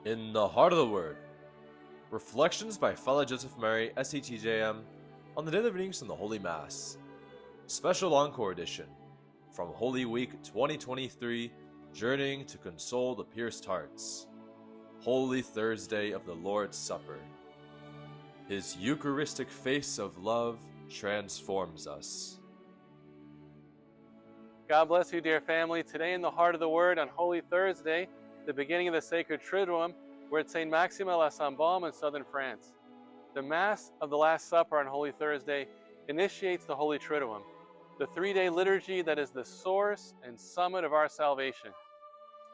In the Heart of the Word. Reflections by Father Joseph Mary, SCTJM, on the daily readings from the Holy Mass. Special Encore Edition, from Holy Week 2023, Journeying to Console the Pierced Hearts. Holy Thursday of the Lord's Supper. His Eucharistic face of love transforms us. God bless you, dear family. Today in the Heart of the Word on Holy Thursday, the beginning of the Sacred Triduum, we're at St. Maximin la Sainte-Baume in southern France. The Mass of the Last Supper on Holy Thursday initiates the Holy Triduum, the three-day liturgy that is the source and summit of our salvation.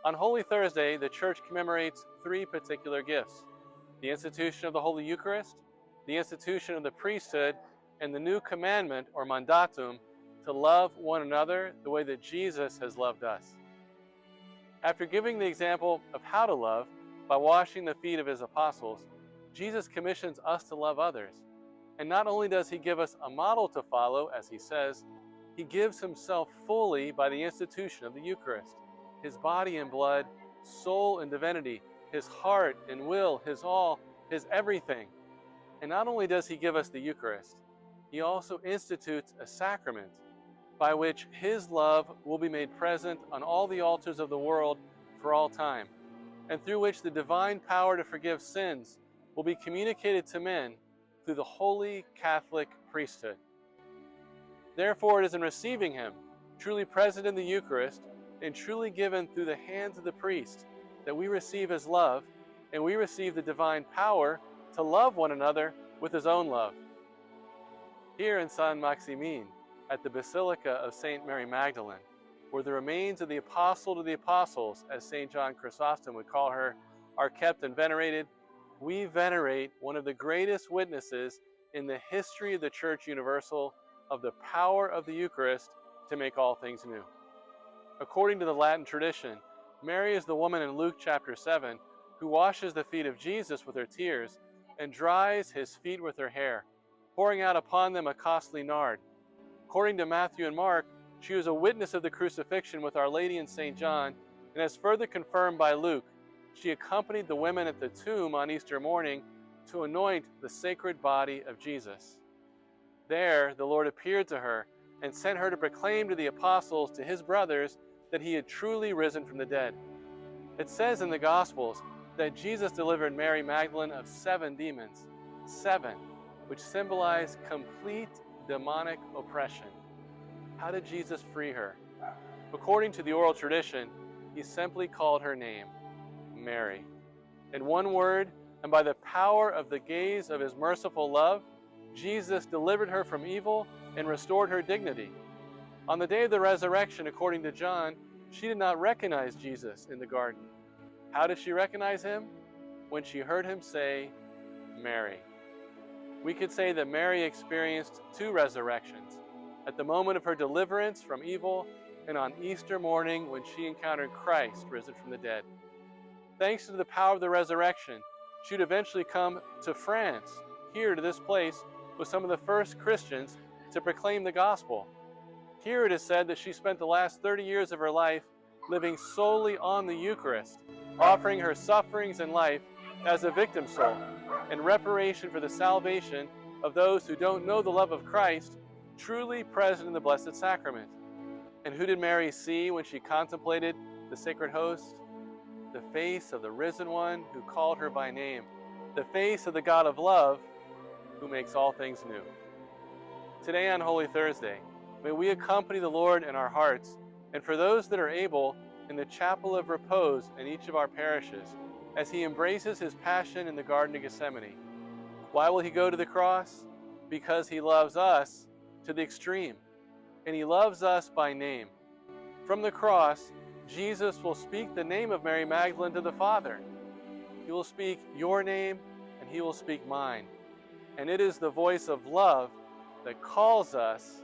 On Holy Thursday, the Church commemorates three particular gifts: the institution of the Holy Eucharist, the institution of the priesthood, and the new commandment, or mandatum, to love one another the way that Jesus has loved us. After giving the example of how to love by washing the feet of his apostles, Jesus commissions us to love others. And not only does he give us a model to follow, as he says, he gives himself fully by the institution of the Eucharist, his body and blood, soul and divinity, his heart and will, his all, his everything. And not only does he give us the Eucharist, he also institutes a sacrament by which his love will be made present on all the altars of the world for all time, and through which the divine power to forgive sins will be communicated to men through the holy Catholic priesthood. Therefore, it is in receiving him, truly present in the Eucharist, and truly given through the hands of the priest, that we receive his love, and we receive the divine power to love one another with his own love. Here in Saint Maximin, at the Basilica of St. Mary Magdalene, where the remains of the Apostle to the Apostles, as St. John Chrysostom would call her, are kept and venerated, we venerate one of the greatest witnesses in the history of the Church Universal of the power of the Eucharist to make all things new. According to the Latin tradition, Mary is the woman in Luke chapter 7 who washes the feet of Jesus with her tears and dries his feet with her hair, pouring out upon them a costly nard. According to Matthew and Mark, she was a witness of the crucifixion with Our Lady and St. John, and as further confirmed by Luke, she accompanied the women at the tomb on Easter morning to anoint the sacred body of Jesus. There, the Lord appeared to her and sent her to proclaim to the apostles, to his brothers, that he had truly risen from the dead. It says in the Gospels that Jesus delivered Mary Magdalene of 7 demons, 7, which symbolize complete demonic oppression. How did Jesus free her? According to the oral tradition, he simply called her name, Mary. In one word, and by the power of the gaze of his merciful love, Jesus delivered her from evil and restored her dignity. On the day of the resurrection, according to John, she did not recognize Jesus in the garden. How did she recognize him? When she heard him say, Mary. We could say that Mary experienced 2 resurrections, at the moment of her deliverance from evil and on Easter morning when she encountered Christ risen from the dead. Thanks to the power of the resurrection, she would eventually come to France, here to this place, with some of the first Christians to proclaim the gospel. Here it is said that she spent the last 30 years of her life living solely on the Eucharist, offering her sufferings and life as a victim soul, in reparation for the salvation of those who don't know the love of Christ, truly present in the Blessed Sacrament. And who did Mary see when she contemplated the sacred host? The face of the risen one who called her by name, the face of the God of love who makes all things new. Today on Holy Thursday, may we accompany the Lord in our hearts, and for those that are able, in the chapel of repose in each of our parishes, as he embraces his passion in the Garden of Gethsemane. Why will he go to the cross? Because he loves us to the extreme, and he loves us by name. From the cross, Jesus will speak the name of Mary Magdalene to the Father. He will speak your name, and he will speak mine. And it is the voice of love that calls us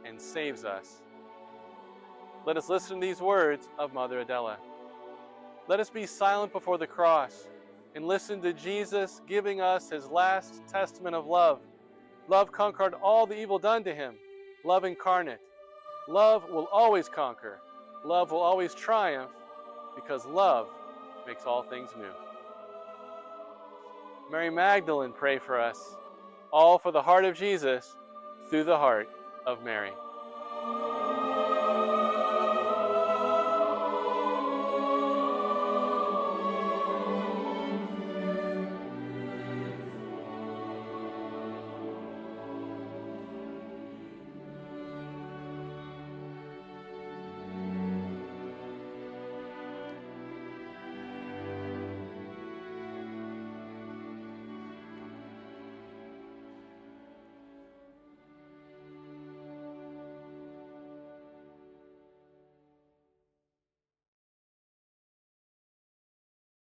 and saves us. Let us listen to these words of Mother Adela. Let us be silent before the cross and listen to Jesus giving us his last testament of love. Love conquered all the evil done to him. Love incarnate. Love will always conquer. Love will always triumph, because love makes all things new. Mary Magdalene, pray for us. All for the heart of Jesus, through the heart of Mary.